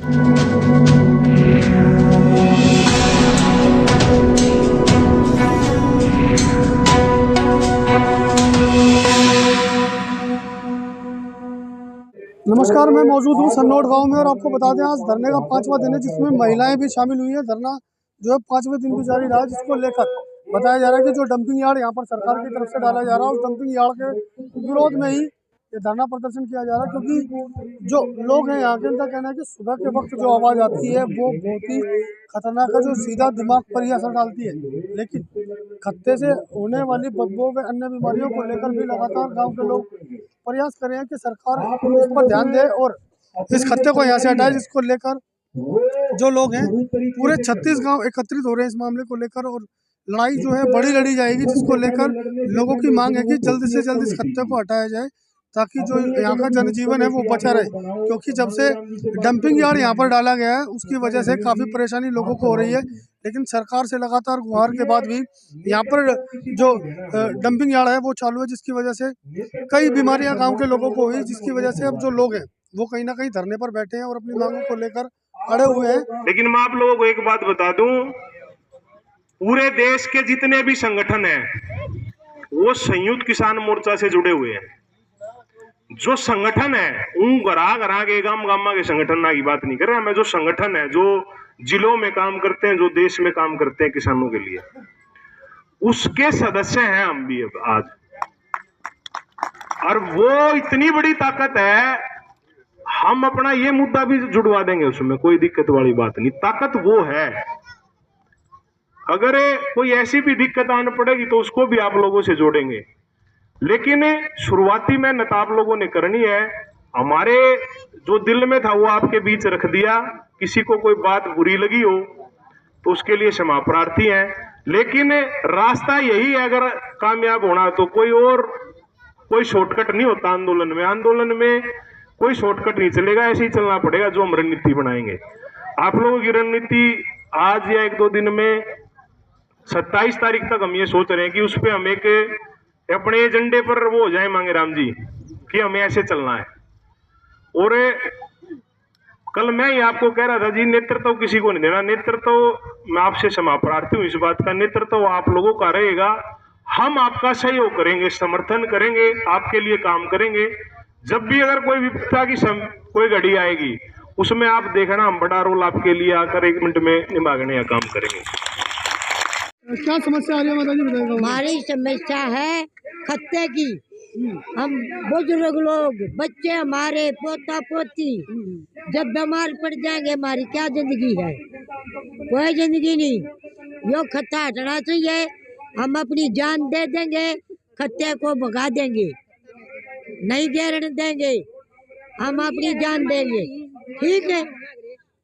नमस्कार, मैं मौजूद हूँ सन्नौड गांव में और आपको बता दें आज धरने का 5वां दिन है जिसमें महिलाएं भी शामिल हुई है। धरना जो है 5वें दिन भी जारी रहा, जिसको लेकर बताया जा रहा है कि जो डंपिंग यार्ड यहाँ पर सरकार की तरफ से डाला जा रहा है उस डंपिंग यार्ड के विरोध में ही ये धरना प्रदर्शन किया जा रहा है। क्योंकि जो लोग हैं यहाँ के, उनका कहना है कि सुबह के वक्त जो आवाज़ आती है वो बहुत ही खतरनाक है, जो सीधा दिमाग पर ही असर डालती है। लेकिन खत्ते से होने वाली बदबू व अन्य बीमारियों को लेकर भी लगातार गाँव के लोग प्रयास कर रहे हैं कि सरकार इस पर ध्यान दे और इस खत्ते को यहाँ से हटाए, जिसको लेकर जो लोग हैं पूरे 36 गांव एकत्रित हो रहे हैं इस मामले को लेकर और लड़ाई जो है बड़ी लड़ी जाएगी, जिसको लेकर लोगों की मांग है कि जल्द से जल्द इस खत्ते को हटाया जाए ताकि जो यहाँ का जनजीवन है वो बचा रहे। क्योंकि जब से डंपिंग यार्ड यहाँ पर डाला गया है उसकी वजह से काफ़ी परेशानी लोगों को हो रही है, लेकिन सरकार से लगातार गुहार के बाद भी यहाँ पर जो डंपिंग यार्ड है वो चालू है, जिसकी वजह से कई बीमारियाँ गाँव के लोगों को हुई, जिसकी वजह से अब जो लोग हैं वो कहीं ना कहीं धरने पर बैठे हैं और अपनी मांगों को लेकर अड़े हुए हैं। लेकिन मैं आप लोगों को एक बात बता दूं, पूरे देश के जितने भी संगठन हैं वो संयुक्त किसान मोर्चा से जुड़े हुए हैं। जो संगठन है उन घरा के गामा के संगठन की बात नहीं कर रहा मैं, जो संगठन है जो जिलों में काम करते हैं, जो देश में काम करते हैं किसानों के लिए, उसके सदस्य हैं हम भी अब आज। और वो इतनी बड़ी ताकत है, हम अपना ये मुद्दा भी जुड़वा देंगे, उसमें कोई दिक्कत वाली बात नहीं। ताकत वो है, अगर कोई ऐसी भी दिक्कत आने पड़ेगी तो उसको भी आप लोगों से जोड़ेंगे। लेकिन शुरुआती मेहनत आप लोगों ने करनी है। हमारे जो दिल में था वो आपके बीच रख दिया। किसी को कोई बात बुरी लगी हो तो उसके लिए क्षमा प्रार्थी हैं, लेकिन रास्ता यही है। अगर कामयाब होना तो कोई शॉर्टकट नहीं होता आंदोलन में कोई शॉर्टकट नहीं चलेगा, ऐसे ही चलना पड़ेगा जो हम रणनीति बनाएंगे। आप लोगों की रणनीति आज या 1-2 दिन में 27 तारीख तक हम ये सोच रहे हैं कि उस पर हम एक अपने एजेंडे पर वो हो जाए मांगे राम जी कि हमें ऐसे चलना है। और कल मैं ही आपको कह रहा था जी, नेतृत्व किसी को नहीं देना। नेतृत्व मैं आपसे क्षमा प्रार्थी हूं इस बात का, नेतृत्व आप लोगों का रहेगा। हम आपका सहयोग करेंगे, समर्थन करेंगे, आपके लिए काम करेंगे। जब भी अगर कोई विपदा की कोई घड़ी आएगी उसमें आप देखना हम बड़ा रोल आपके लिए आकर 1 मिनट में निभाने का काम करेंगे। क्या समस्या आ रही है माता जी, बताइए। हमारी समस्या है खत्ते की। हम बुजुर्ग लोग, बच्चे हमारे, पोता पोती जब बीमार पड़ जाएंगे हमारी क्या जिंदगी है? कोई जिंदगी नहीं। यो खत्ता हटना चाहिए। हम अपनी जान दे देंगे, खत्ते को भगा देंगे, नहीं गिरने देंगे, हम अपनी जान देंगे। ठीक है,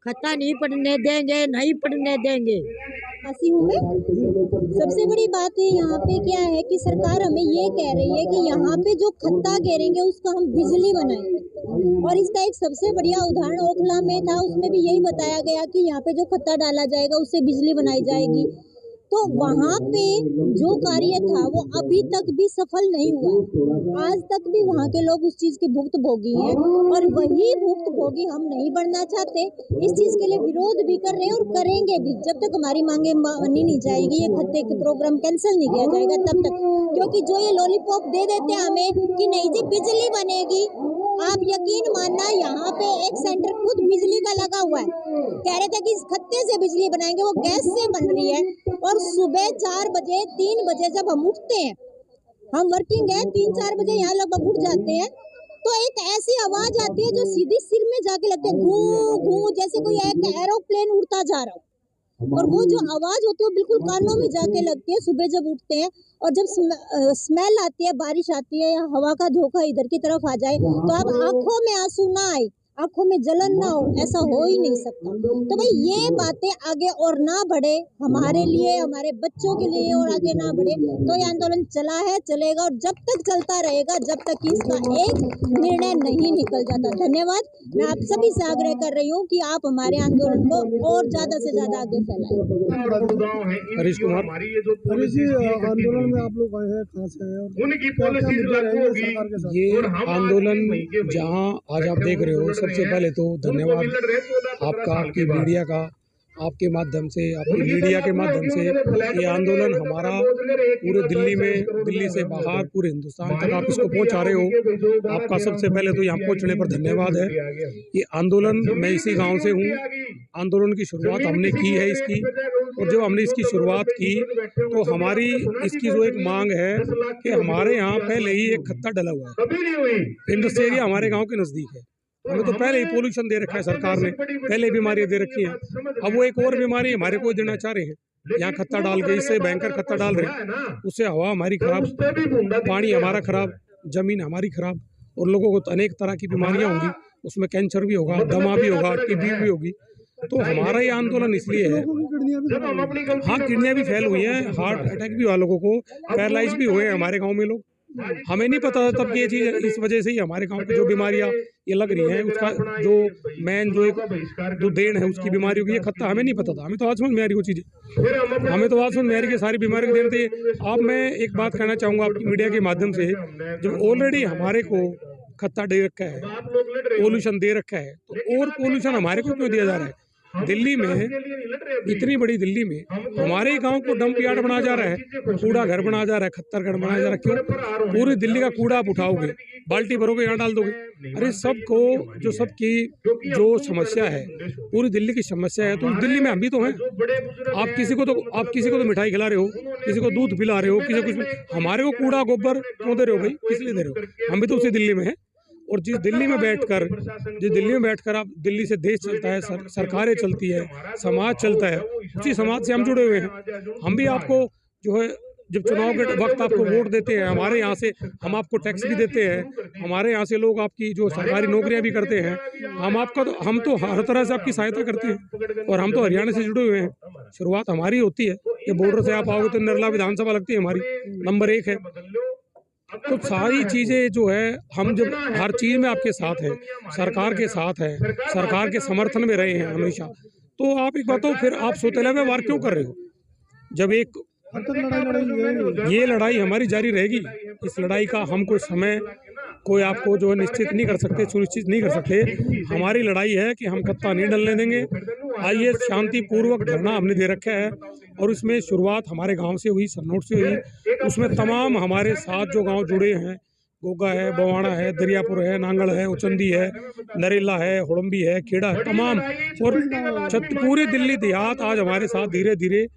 खत्ता नहीं पड़ने देंगे, नहीं पड़ने देंगे। हंसी हूँ मैं। सबसे बड़ी बात है यहाँ पे क्या है कि सरकार हमें ये कह रही है कि यहाँ पे जो खत्ता गिरेंगे उसका हम बिजली बनाएंगे, और इसका एक सबसे बढ़िया उदाहरण ओखला में था। उसमें भी यही बताया गया कि यहाँ पे जो खत्ता डाला जाएगा उससे बिजली बनाई जाएगी। तो वहाँ पे जो कार्य था वो अभी तक भी सफल नहीं हुआ है। आज तक भी वहाँ के लोग उस चीज के भुक्तभोगी हैं और वही भुक्तभोगी हम नहीं बनना चाहते। इस चीज के लिए विरोध भी कर रहे हैं और करेंगे भी जब तक हमारी मांगे मानी नहीं जाएगी, ये खत्ते के प्रोग्राम कैंसिल नहीं किया जाएगा तब तक। क्योंकि जो ये लॉलीपॉप दे देते हैं हमें कि नहीं जी बिजली बनेगी, आप यकीन मानना यहाँ पे एक सेंटर खुद बिजली का लगा हुआ है, कह रहे थे कि इस खत्ते से बिजली बनाएंगे, वो गैस से बन रही है। और सुबह 4 बजे 3 बजे जब हम उठते हैं, हम वर्किंग है, 3-4 बजे यहाँ लगभग उठ जाते हैं, तो एक ऐसी आवाज आती है जो सीधी सिर में जाके लगती है, घू घू, जैसे कोई एक एरोप्लेन उड़ता जा रहा हो। और वो जो आवाज होती है वो बिल्कुल कानों में जाके लगती है सुबह जब उठते हैं। और जब स्मेल आती है, बारिश आती है या हवा का झोंका इधर की तरफ आ जाए तो अब आंखों में आंसू ना आए, आंखों में जलन ना हो, ऐसा हो ही नहीं सकता। तो भाई ये बातें आगे और ना बढ़े, हमारे लिए, हमारे बच्चों के लिए और आगे ना बढ़े, तो ये आंदोलन चला है, चलेगा और जब तक चलता रहेगा जब तक इसका एक निर्णय नहीं निकल जाता। धन्यवाद। मैं आप सभी से आग्रह कर रही हूँ कि आप हमारे आंदोलन को और ज्यादा से ज्यादा आगे फैलाएं। हरीश कुमार, हरीश जी, आंदोलन में आप लोग आए हैं, कहाँ से हैं? उनकी पॉलिसी लागू होगी। ये आंदोलन जहाँ आज आप देख रहे हो सबसे पहले तो धन्यवाद आपका, आपकी मीडिया का, आपके माध्यम से, आपकी मीडिया के माध्यम से ये आंदोलन हमारा पूरे दिल्ली में, दिल्ली से बाहर पूरे हिंदुस्तान तक आप इसको पहुंचा रहे हो। आपका सबसे पहले तो यहाँ पहुंचने पर धन्यवाद है। ये आंदोलन, मैं इसी गांव से हूँ, आंदोलन की शुरुआत हमने की है इसकी, और जब हमने इसकी शुरुआत की तो हमारी इसकी जो एक मांग है कि हमारे यहाँ पहले ही एक खत्ता डला हुआ है, इंडस्ट्री एरिया हमारे गाँव के नज़दीक है। हमें तो पहले ही पोल्यूशन दे रखा है सरकार ने, पहले बीमारियां दे रखी हैं, अब वो एक और बीमारी हमारे को देना चाह रहे हैं यहाँ खत्ता डाल के, इससे भयंकर खत्ता डाल रहे हैं, उससे हवा हमारी खराब, पानी हमारा खराब, जमीन हमारी खराब, और लोगों को अनेक तरह की बीमारियां होंगी, उसमें कैंसर भी होगा, दमा भी होगा, टीबी भी होगी। तो हमारा ये आंदोलन इसलिए है, हाँ किडनियाँ भी फेल हुई हैं, हार्ट अटैक भी हुआ, लोगों को पैरालाइज भी हुए हैं हमारे गाँव में लोग। हमें नहीं पता था तब कि ये चीज़, इस वजह से ही हमारे गांव की जो बीमारियां ये लग रही हैं, उसका जो मेन जो एक जो देन है उसकी बीमारियों की, ये खत्ता हमें नहीं पता था। हमें तो आज समझ में आ रही वो चीज़ें, हमें तो आज समझ में आ रही कि सारी बीमारियों के देन थे। अब मैं एक बात कहना चाहूँगा आपकी मीडिया के माध्यम से, जब ऑलरेडी हमारे को खत्ता दे रखा है, पोल्यूशन दे रखा है, तो और पोल्यूशन हमारे को क्यों दिया जा रहा है? दिल्ली में, इतनी बड़ी दिल्ली में हमारे गांव को डंप यार्ड बनाया जा रहा है, कूड़ा घर बनाया जा रहा है, खत्तर घर बनाया जा रहा है। क्यों? पूरी दिल्ली का कूड़ा आप उठाओगे, बाल्टी भरोगे, यहाँ डाल दोगे। अरे सबको जो सबकी जो समस्या है, पूरी दिल्ली की समस्या है, तो दिल्ली में हम भी तो हैं। आप किसी को तो मिठाई खिला रहे हो, किसी को दूध पिला रहे हो, किसी को कुछ, हमारे को कूड़ा गोबर क्यों दे रहे हो भाई? किस लिए दे रहे हो? हम भी तो उसी दिल्ली में हैं। और जिस दिल्ली में बैठकर आप, दिल्ली से देश चलता है, सरकारें चलती है, समाज चलता है, उसी समाज से हम जुड़े हुए हैं। हम भी आपको जो है, जब चुनाव के वक्त आपको वोट देते हैं, हमारे यहाँ से हम आपको टैक्स भी देते हैं, हमारे यहाँ से लोग आपकी जो सरकारी नौकरियाँ भी करते हैं, हम तो हर तरह से आपकी सहायता करते हैं, और हम तो हरियाणा से जुड़े हुए हैं। शुरुआत हमारी होती है, ये बॉर्डर से आप आओगे तो नरला विधानसभा लगती है हमारी, नंबर 1 है। तो सारी चीज़ें जो है, हम जब हर चीज़ में आपके साथ है, सरकार के साथ है, सरकार के समर्थन में रहे हैं हमेशा। तो आप एक बताओ, फिर आप सौतेला में वार क्यों कर रहे हो? जब एक ये लड़ाई हमारी जारी रहेगी। इस लड़ाई का हम कोई आपको जो है निश्चित नहीं कर सकते, सुनिश्चित नहीं कर सकते। हमारी लड़ाई है कि हम खत्ता नहीं डलने देंगे। आइए, शांतिपूर्वक धरना हमने दे रखा है, और इसमें शुरुआत हमारे गांव से हुई, सन्नोट से हुई। उसमें तमाम हमारे साथ जो गांव जुड़े हैं, गोगा है, बवाड़ा है, दरियापुर है, नांगल है, उचंदी है, नरेला है, हुड़म्बी है, खेड़ा है, तमाम, और पूरी दिल्ली देहात आज हमारे साथ धीरे धीरे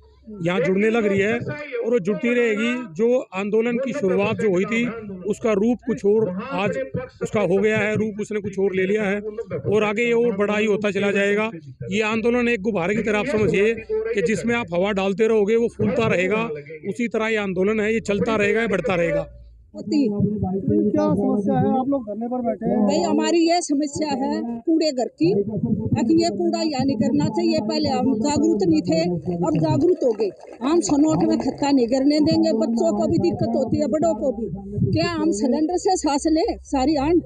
यहाँ जुड़ने लग रही है, और वो जुड़ती रहेगी। जो आंदोलन की शुरुआत जो हुई थी, उसका रूप कुछ और आज उसका हो गया है, रूप उसने कुछ और ले लिया है, और आगे ये और बड़ा ही होता चला जाएगा। ये आंदोलन एक गुब्बारे की तरह आप समझिए कि जिसमें आप हवा डालते रहोगे वो फूलता रहेगा, उसी तरह ये आंदोलन है, ये चलता रहेगा, बढ़ता रहेगा। क्या समस्या है? आप लोग धरने पर बैठे हैं। भाई हमारी ये समस्या है कूड़े घर की, कि ये कूड़ा यहाँ नहीं करना चाहिए। पहले हम जागरूक नहीं थे, अब जागरूक हो गए। हम सनोट में खत्ता नहीं गिरने देंगे। बच्चों को भी दिक्कत होती है, बड़ों को भी। क्या हम सिलेंडर से सांस ले सारी आन?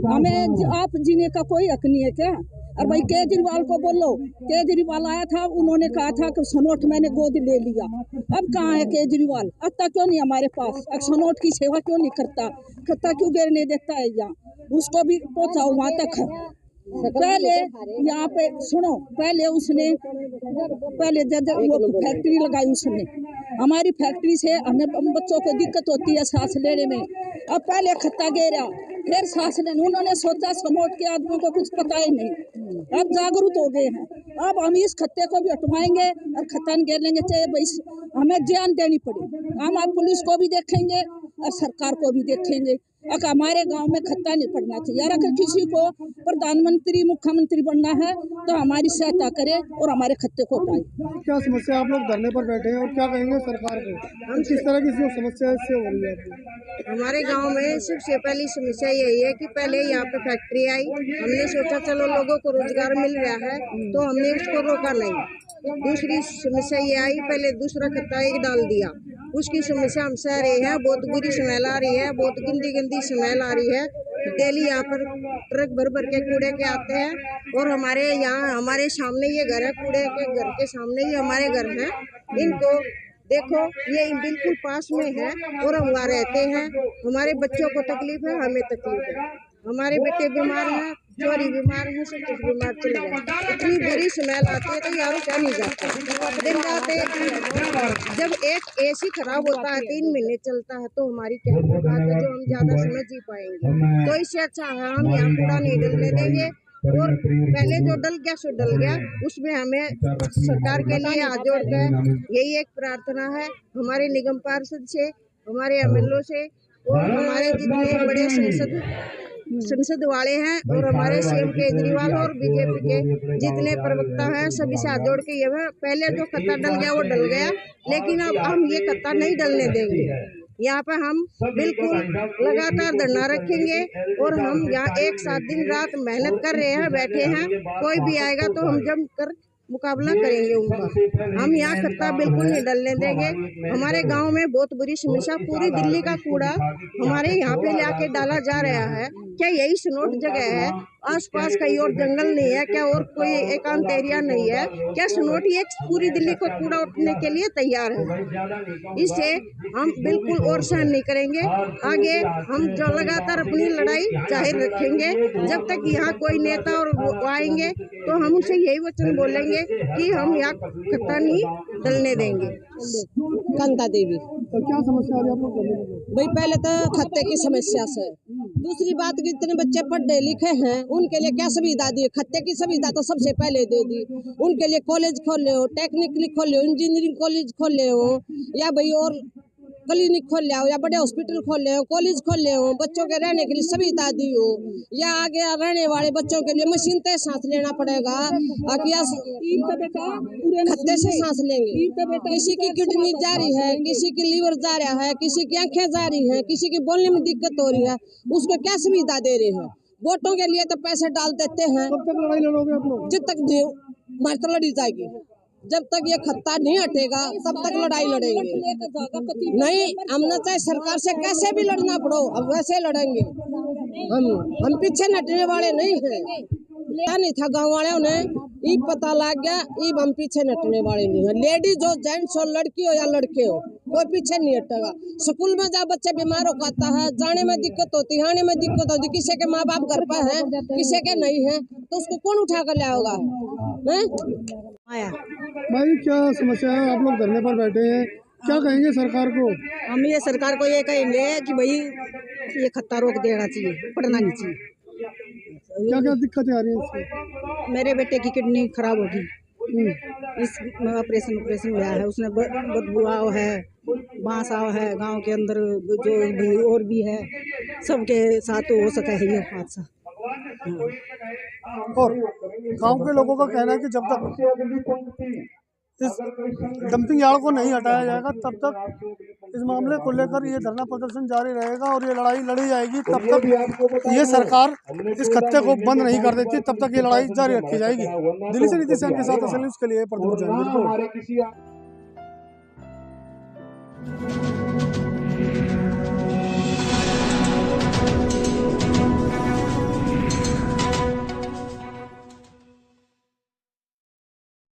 हमें आप जीने का कोई हक नहीं है क्या? और भाई केजरीवाल को बोलो, केजरीवाल आया था, उन्होंने कहा था कि सनोट मैंने गोद ले लिया। अब कहाँ है केजरीवाल? आता क्यों नहीं हमारे पास? अब सनोट की सेवा क्यों नहीं करता? खत्ता क्यों गिरने देता है यहाँ? उसको भी पहुँचाओ वहाँ तक। पहले यहाँ पे सुनो, पहले उसने वो फैक्ट्री लगाई उसने, हमारी फैक्ट्री से हमें बच्चों को दिक्कत होती है सांस लेने में। अब पहले खत्ता गिरा, फिर सांस लेने, उन्होंने सोचा सनोट के आदमियों को कुछ पता ही नहीं। अब जागरूक हो गए हैं, अब हम इस खत्ते को भी हटवाएंगे और खत्ता नहीं गिरने चाहिए। भाई हमें जान देनी पड़ी, हम अब पुलिस को भी देखेंगे और सरकार को भी देखेंगे। अगर हमारे गांव में खत्ता नहीं पड़ना चाहिए। अगर किसी को प्रधानमंत्री मुख्यमंत्री बनना है तो हमारी सहायता करे और हमारे खत्ते को हटाए। क्या समस्या? आप लोग धरने पर बैठे हैं और क्या कहेंगे सरकार को? किस तरह की जो समस्या इससे हो रही है? हमारे गांव में सबसे पहली समस्या यही है कि पहले यहाँ पे फैक्ट्री आई, हमने सोचा चलो लोगों को रोजगार मिल रहा है तो हमने उसको रोका नहीं। दूसरी समस्या ये आई, पहले दूसरा खत्ता एक डाल दिया, उसकी समस्या हम सह रहे हैं। बहुत बुरी स्मेल आ रही है, बहुत गंदी स्मेल आ रही है। डेली यहाँ पर ट्रक भर भर के कूड़े के आते हैं, और हमारे यहाँ हमारे सामने ये घर है, कूड़े के घर के सामने ही हमारे घर है। इनको देखो, ये बिल्कुल पास में है और हम वहाँ रहते हैं। हमारे बच्चों को तकलीफ है, हमें तकलीफ है। हमारे बेटे बीमार हैं, चोरी बीमार है, सब कुछ बीमार चले गए। इतनी बुरी स्मेल आती है तो यारों क्या नहीं जाते दिन रात। जब एक एसी खराब होता है 3 महीने चलता है तो हमारी क्या बात है जो हम ज्यादा समय जी पाएंगे। तो इससे अच्छा है हम यहाँ कूड़ा नहीं डलने देंगे। और पहले जो डल गया सो डल गया, उसमें हमें सरकार के लिए हाथ जोड़ कर यही एक प्रार्थना है हमारे निगम पार्षद से, हमारे एमएलओ से और हमारे जितने बड़े संसद वाले हैं और हमारे सीएम केजरीवाल और बीजेपी के जितने प्रवक्ता हैं सभी से हाथ जोड़ के ये है, पहले जो खत्ता डल गया वो डल गया, लेकिन अब हम ये खत्ता नहीं डलने देंगे। यहाँ पे हम बिल्कुल लगातार धरना रखेंगे और हम यहाँ एक साथ दिन रात मेहनत कर रहे हैं, बैठे हैं। कोई भी आएगा तो हम जम कर मुकाबला करेंगे उनका। हम यहाँ खत्ता बिल्कुल नहीं डलने देंगे। हमारे गांव में बहुत बुरी समस्या, पूरी दिल्ली का कूड़ा हमारे यहाँ पे लाके डाला जा रहा है। क्या यही सनोट जगह है? आसपास कहीं और जंगल नहीं है क्या? और कोई एकांत एरिया नहीं है क्या? सनोट ये पूरी दिल्ली को कूड़ा उठने के लिए तैयार है। इससे हम बिल्कुल और सहन नहीं करेंगे। आगे हम जो लगातार अपनी लड़ाई जाहिर रखेंगे जब तक यहाँ कोई नेता और वो आएंगे तो हम उनसे यही वचन बोलेंगे कि हम यहाँ खत्ता नहीं डलने देंगे। कांता देवी। तो क्या समस्या आ रही है आप लोग? भाई पहले तो खत्ते की समस्या से, दूसरी बात कि जितने बच्चे पढ़े लिखे हैं उनके लिए क्या सुविधा दी? खत्ते की सुविधा तो सबसे पहले दे दी। उनके लिए कॉलेज खोले हो, टेक्निकली खोले हो, इंजीनियरिंग कॉलेज खोले हो या भाई और क्लिनिक खोल ले हो या बड़े हॉस्पिटल खोल ले हो, कॉलेज खोल ले हो, बच्चों के रहने के लिए सुविधा दी हो या आगे रहने वाले बच्चों के लिए मशीन से सांस लेना पड़ेगा, खत्ते से सांस लेंगे। किसी की किडनी जा रही है, किसी की लीवर जा रहा है, किसी की आंखें जा रही है, किसी की बोलने में दिक्कत हो रही है, उसको क्या सुविधा दे रहे हैं? वोटों के लिए तो पैसे डाल देते हैं। कब तक लड़ाई लड़ोगे आप लोग? जब तक मार तो लड़ी जाएगी, जब तक ये खत्ता नहीं हटेगा तब तक लड़ाई लड़ेंगे। नहीं, हमने चाहे सरकार से कैसे भी लड़ना पड़ो अब वैसे लड़ेंगे। हम पीछे हटने वाले नहीं हैं। क्या नहीं था गाँव वालों ने ये पता लग गया, ये हम पीछे हटने वाले नहीं है। लेडीज हो, जेंट्स हो, लड़की हो या लड़के हो, कोई पीछे नहीं हटेगा। स्कूल में जब बच्चे बीमार हो पाता है, जाने में दिक्कत होती है, आने में दिक्कत होती, किसी के माँ बाप घर पर है, किसी के नहीं है, तो उसको कौन उठा कर लाएगा? भाई क्या समस्या है? आप लोग धरने पर बैठे हैं, क्या कहेंगे सरकार को? हम ये सरकार को ये कहेंगे कि भाई ये खत्ता रोक देना चाहिए, पड़ना नहीं चाहिए। क्या क्या दिक्कतें आ रही हैं इससे? मेरे बेटे की किडनी खराब होगी, इस ऑपरेशन हुआ है, उसने बदबू आओ है, बांस आओ है, गांव के अंदर जो भी और भी है सबके साथ हो सका है ये हादसा। और गांव के लोगों का कहना है कि जब तक इस डंपिंग यार्ड को नहीं हटाया जाएगा तब तक इस मामले को लेकर ये धरना प्रदर्शन जारी रहेगा और ये लड़ाई लड़ी जाएगी। तब तक ये सरकार इस खत्ते को बंद नहीं कर देती तब तक ये लड़ाई जारी रखी जाएगी। दिल्ली से नीतीश के साथ असली न्यूज़ के लिए प्रदीप जैन।